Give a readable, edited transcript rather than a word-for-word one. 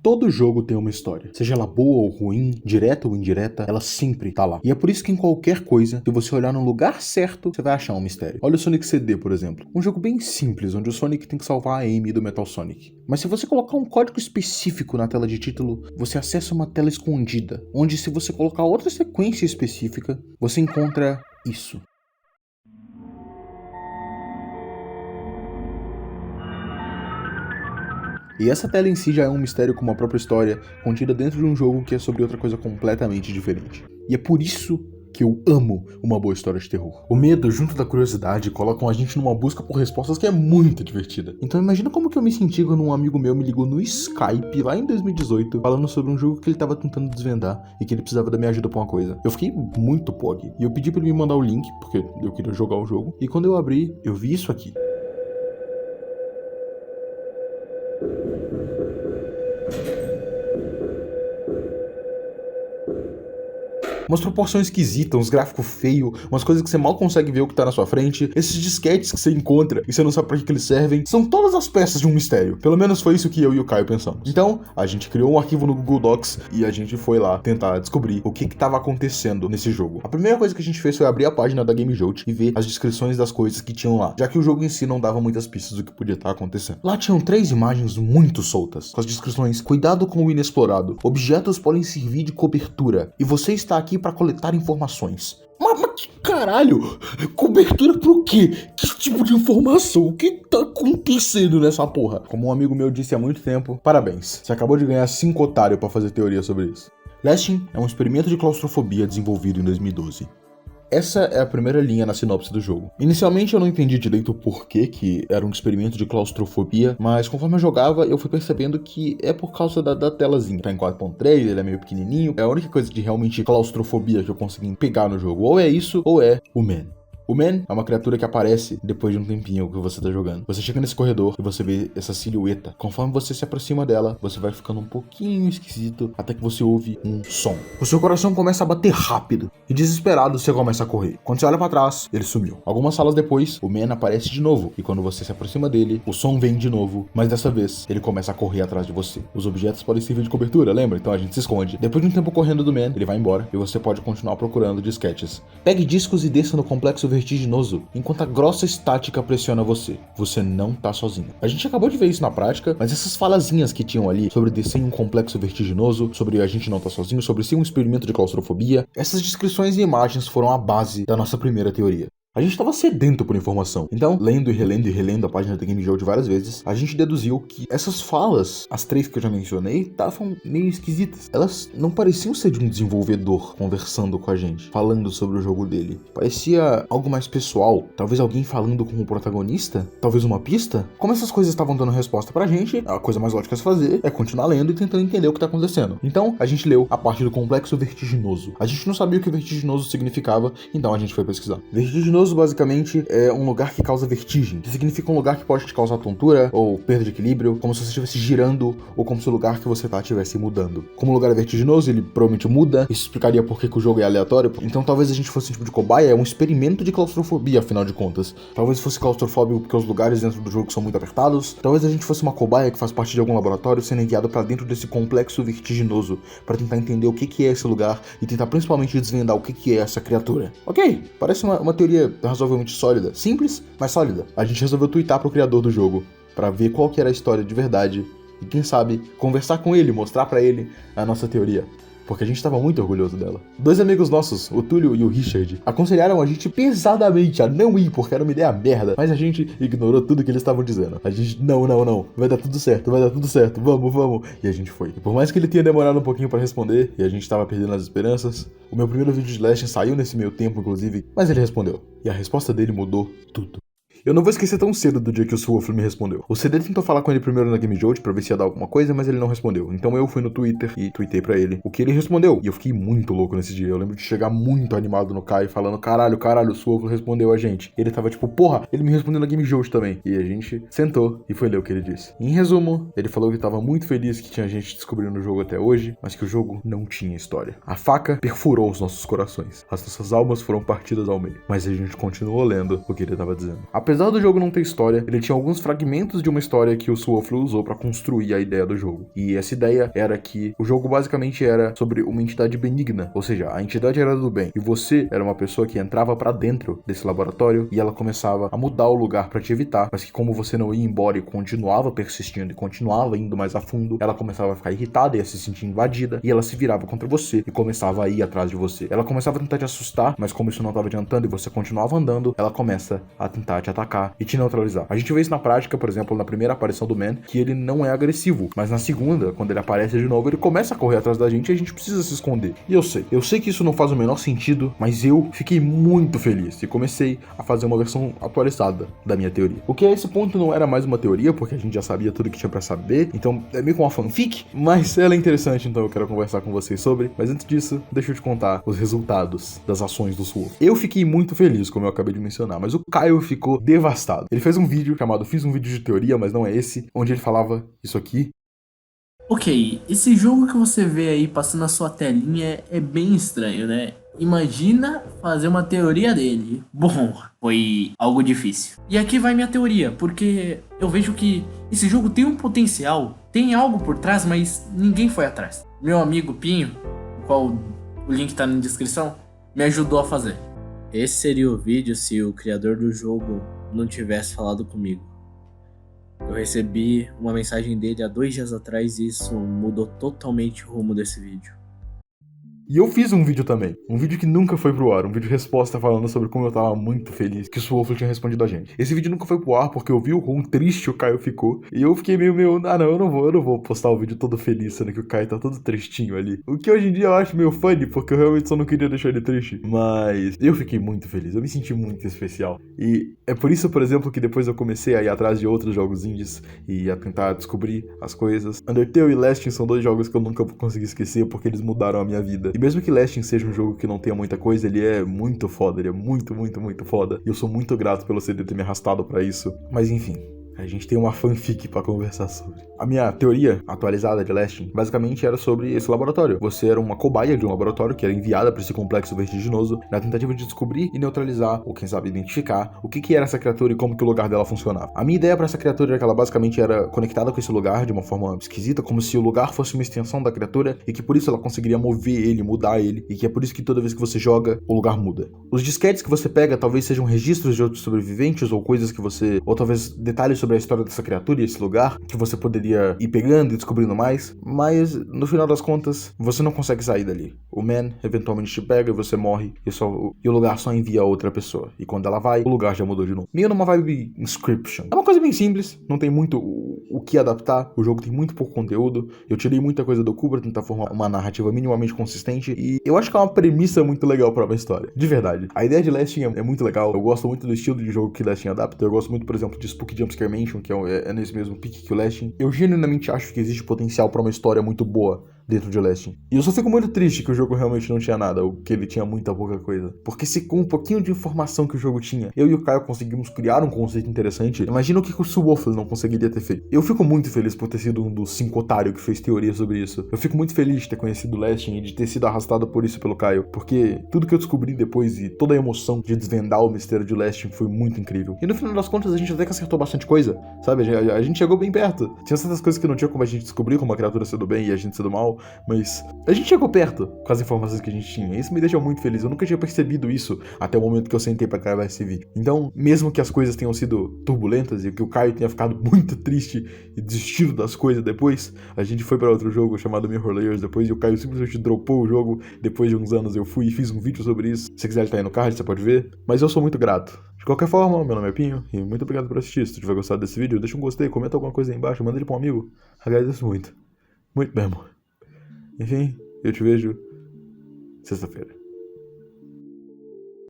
Todo jogo tem uma história, seja ela boa ou ruim, direta ou indireta, ela sempre tá lá. E é por isso que em qualquer coisa, se você olhar no lugar certo, você vai achar um mistério. Olha o Sonic CD, por exemplo. Um jogo bem simples, onde o Sonic tem que salvar a Amy do Metal Sonic. Mas se você colocar um código específico na tela de título, você acessa uma tela escondida, onde se você colocar outra sequência específica, você encontra isso. E essa tela em si já é um mistério com uma própria história, contida dentro de um jogo que é sobre outra coisa completamente diferente. E é por isso que eu amo uma boa história de terror. O medo, junto da curiosidade, colocam a gente numa busca por respostas que é muito divertida. Então imagina como que eu me senti quando um amigo meu me ligou no Skype, lá em 2018, falando sobre um jogo que ele tava tentando desvendar e que ele precisava da minha ajuda pra uma coisa. Eu fiquei muito pog. E eu pedi pra ele me mandar o link, porque eu queria jogar o jogo. E quando eu abri, eu vi isso aqui. Umas proporções esquisitas, uns gráficos feios, umas coisas que você mal consegue ver o que tá na sua frente, esses disquetes que você encontra e você não sabe pra que eles servem, são todas as peças de um mistério. Pelo menos foi isso que eu e o Caio pensamos. Então, a gente criou um arquivo no Google Docs e a gente foi lá tentar descobrir o que tava acontecendo nesse jogo. A primeira coisa que a gente fez foi abrir a página da GameJolt e ver as descrições das coisas que tinham lá, já que o jogo em si não dava muitas pistas do que podia estar acontecendo. Lá tinham 3 imagens muito soltas, com as descrições: cuidado com o inexplorado, objetos podem servir de cobertura, e você está aqui para coletar informações. Mas que caralho? Cobertura pro quê? Que tipo de informação? O que tá acontecendo nessa porra? Como um amigo meu disse há muito tempo, parabéns, você acabou de ganhar 5 otários pra fazer teoria sobre isso. Lasting é um experimento de claustrofobia desenvolvido em 2012. Essa é a primeira linha na sinopse do jogo. Inicialmente eu não entendi direito o porquê que era um experimento de claustrofobia, mas conforme eu jogava eu fui percebendo que é por causa da telazinha. Tá em 4.3, ele é meio pequenininho, é a única coisa de realmente claustrofobia que eu consegui pegar no jogo. Ou é isso, ou é o Man. O Man é uma criatura que aparece depois de um tempinho que você tá jogando. Você chega nesse corredor e você vê essa silhueta. Conforme você se aproxima dela, você vai ficando um pouquinho esquisito até que você ouve um som. O seu coração começa a bater rápido e desesperado você começa a correr. Quando você olha pra trás, ele sumiu. Algumas salas depois, o Man aparece de novo e quando você se aproxima dele, o som vem de novo, mas dessa vez ele começa a correr atrás de você. Os objetos podem servir de cobertura, lembra? Então a gente se esconde. Depois de um tempo correndo do Man, ele vai embora e você pode continuar procurando disquetes. Pegue discos e desça no complexo vertiginoso, enquanto a grossa estática pressiona você. Você não tá sozinho. A gente acabou de ver isso na prática, mas essas falazinhas que tinham ali sobre descer em um complexo vertiginoso, sobre a gente não tá sozinho, sobre ser um experimento de claustrofobia, essas descrições e imagens foram a base da nossa primeira teoria. A gente estava sedento por informação, então, lendo e relendo a página da GameJolt várias vezes, a gente deduziu que essas falas, as 3 que eu já mencionei, estavam meio esquisitas. Elas não pareciam ser de um desenvolvedor conversando com a gente, falando sobre o jogo dele. Parecia algo mais pessoal, talvez alguém falando com o protagonista, talvez uma pista. Como essas coisas estavam dando resposta pra gente, a coisa mais lógica a se fazer é continuar lendo e tentando entender o que tá acontecendo. Então, a gente leu a parte do complexo vertiginoso. A gente não sabia o que vertiginoso significava, então a gente foi pesquisar. Vertiginoso basicamente é um lugar que causa vertigem, que significa um lugar que pode te causar tontura ou perda de equilíbrio, como se você estivesse girando ou como se o lugar que você tá estivesse mudando. Como o lugar é vertiginoso, ele provavelmente muda, isso explicaria por que o jogo é aleatório, então talvez a gente fosse um tipo de cobaia, é um experimento de claustrofobia, afinal de contas. Talvez fosse claustrofóbico porque os lugares dentro do jogo são muito apertados, talvez a gente fosse uma cobaia que faz parte de algum laboratório sendo enviado pra dentro desse complexo vertiginoso, pra tentar entender o que é esse lugar e tentar principalmente desvendar o que é essa criatura. Ok, parece uma teoria razoavelmente sólida, simples, mas sólida. A gente resolveu twittar pro criador do jogo, pra ver qual que era a história de verdade, e quem sabe, conversar com ele, mostrar pra ele a nossa teoria, porque a gente tava muito orgulhoso dela. 2 amigos nossos, o Túlio e o Richard, aconselharam a gente pesadamente a não ir, porque era uma ideia merda, mas a gente ignorou tudo que eles estavam dizendo. A gente, não, vai dar tudo certo, vamos, e a gente foi. E por mais que ele tenha demorado um pouquinho pra responder, e a gente tava perdendo as esperanças, o meu primeiro vídeo de Lasting saiu nesse meio tempo, inclusive, mas ele respondeu. E a resposta dele mudou tudo. Eu não vou esquecer tão cedo do dia que o Swolf me respondeu. O CD tentou falar com ele primeiro na GameJolt pra ver se ia dar alguma coisa, mas ele não respondeu. Então eu fui no Twitter e tweetei pra ele o que ele respondeu. E eu fiquei muito louco nesse dia. Eu lembro de chegar muito animado no Kai, falando: caralho, o Swolf respondeu a gente. Ele tava tipo, porra, ele me respondeu na GameJolt também. E a gente sentou e foi ler o que ele disse. Em resumo, ele falou que tava muito feliz que tinha gente descobrindo o jogo até hoje, mas que o jogo não tinha história. A faca perfurou os nossos corações. As nossas almas foram partidas ao meio. Mas a gente continuou lendo o que ele tava dizendo. Apesar do jogo não ter história, ele tinha alguns fragmentos de uma história que o Swoflu usou pra construir a ideia do jogo. E essa ideia era que o jogo basicamente era sobre uma entidade benigna, ou seja, a entidade era do bem, e você era uma pessoa que entrava pra dentro desse laboratório e ela começava a mudar o lugar pra te evitar, mas que como você não ia embora e continuava persistindo e continuava indo mais a fundo, ela começava a ficar irritada e a se sentir invadida, e ela se virava contra você e começava a ir atrás de você. Ela começava a tentar te assustar, mas como isso não estava adiantando e você continuava andando, ela começa a tentar te atacar e te neutralizar. A gente vê isso na prática, por exemplo, na primeira aparição do Man, que ele não é agressivo, mas na segunda, quando ele aparece de novo, ele começa a correr atrás da gente e a gente precisa se esconder. E eu sei que isso não faz o menor sentido, mas eu fiquei muito feliz e comecei a fazer uma versão atualizada da minha teoria. O que a esse ponto não era mais uma teoria, porque a gente já sabia tudo que tinha pra saber, então é meio como uma fanfic, mas ela é interessante, então eu quero conversar com vocês sobre. Mas antes disso, deixa eu te contar os resultados das ações do Swolf. Eu fiquei muito feliz, como eu acabei de mencionar, mas o Caio ficou devastado. Ele fez um vídeo chamado Fiz um vídeo de teoria, mas não é esse, onde ele falava isso aqui. Ok, esse jogo que você vê aí passando na sua telinha é bem estranho, né? Imagina fazer uma teoria dele. Bom, foi algo difícil. E aqui vai minha teoria, porque eu vejo que esse jogo tem um potencial, tem algo por trás, mas ninguém foi atrás. Meu amigo Pinho, o qual o link tá na descrição, me ajudou a fazer. Esse seria o vídeo se o criador do jogo não tivesse falado comigo. Eu recebi uma mensagem dele há 2 dias atrás e isso mudou totalmente o rumo desse vídeo. E eu fiz um vídeo também, um vídeo que nunca foi pro ar, um vídeo de resposta falando sobre como eu tava muito feliz que o Swolf tinha respondido a gente. Esse vídeo nunca foi pro ar porque eu vi o quão triste o Caio ficou, e eu fiquei meio, eu não vou postar o vídeo todo feliz, sendo que o Caio tá todo tristinho ali. O que hoje em dia eu acho meio funny, porque eu realmente só não queria deixar ele triste, mas eu fiquei muito feliz, eu me senti muito especial. E é por isso, por exemplo, que depois eu comecei a ir atrás de outros jogos indies e a tentar descobrir as coisas. Undertale e Lasting são 2 jogos que eu nunca vou conseguir esquecer porque eles mudaram a minha vida. E mesmo que Lasting seja um jogo que não tenha muita coisa, ele é muito foda, ele é muito, muito, muito foda. E eu sou muito grato pelo CD ter me arrastado pra isso. Mas enfim, a gente tem uma fanfic pra conversar sobre. A minha teoria atualizada de Lasting basicamente era sobre esse laboratório. Você era uma cobaia de um laboratório que era enviada para esse complexo vertiginoso na tentativa de descobrir e neutralizar, ou quem sabe identificar, o que era essa criatura e como que o lugar dela funcionava. A minha ideia para essa criatura era que ela basicamente era conectada com esse lugar de uma forma esquisita, como se o lugar fosse uma extensão da criatura e que por isso ela conseguiria mover ele, mudar ele, e que é por isso que toda vez que você joga, o lugar muda. Os disquetes que você pega talvez sejam registros de outros sobreviventes ou coisas que você, ou talvez detalhes sobre a história dessa criatura e esse lugar que você poderia ir pegando e descobrindo mais, mas no final das contas você não consegue sair dali. O Man eventualmente te pega e você morre e o lugar só envia a outra pessoa, e quando ela vai, o lugar já mudou de novo. Meio numa vibe Inscription. É uma coisa bem simples, não tem muito o que adaptar, o jogo tem muito pouco conteúdo, eu tirei muita coisa do cu pra tentar formar uma narrativa minimamente consistente, e eu acho que é uma premissa muito legal pra uma história, de verdade. A ideia de Lasting é muito legal, eu gosto muito do estilo de jogo que Lasting adapta, eu gosto muito, por exemplo, de Spooky Jumpscare Mansion, que é nesse mesmo pique que o Lasting. Eu genuinamente acho que existe potencial pra uma história muito boa dentro de Lasting. E eu só fico muito triste que o jogo realmente não tinha nada, ou que ele tinha muita pouca coisa. Porque se com um pouquinho de informação que o jogo tinha, eu e o Caio conseguimos criar um conceito interessante, imagina o que o Swolf não conseguiria ter feito. Eu fico muito feliz por ter sido um dos 5 otários que fez teoria sobre isso. Eu fico muito feliz de ter conhecido Lasting e de ter sido arrastado por isso pelo Caio, porque tudo que eu descobri depois e toda a emoção de desvendar o mistério de Lasting foi muito incrível. E no final das contas a gente até que acertou bastante coisa, sabe? A gente chegou bem perto. Tinha certas coisas que não tinha como a gente descobrir, como a criatura ser do bem e a gente ser do mal, mas a gente chegou perto com as informações que a gente tinha. Isso me deixa muito feliz. Eu nunca tinha percebido isso até o momento que eu sentei pra gravar esse vídeo. Então, mesmo que as coisas tenham sido turbulentas e que o Caio tenha ficado muito triste e desistido das coisas depois, a gente foi pra outro jogo chamado Mirror Layers depois e o Caio simplesmente dropou o jogo. Depois de uns anos eu fui e fiz um vídeo sobre isso. Se você quiser, ele tá aí no card, você pode ver. Mas eu sou muito grato. De qualquer forma, meu nome é Pinho e muito obrigado por assistir. Se tu tiver gostado desse vídeo, deixa um gostei, comenta alguma coisa aí embaixo, manda ele pra um amigo. Agradeço muito. Muito mesmo. Enfim, eu te vejo sexta-feira.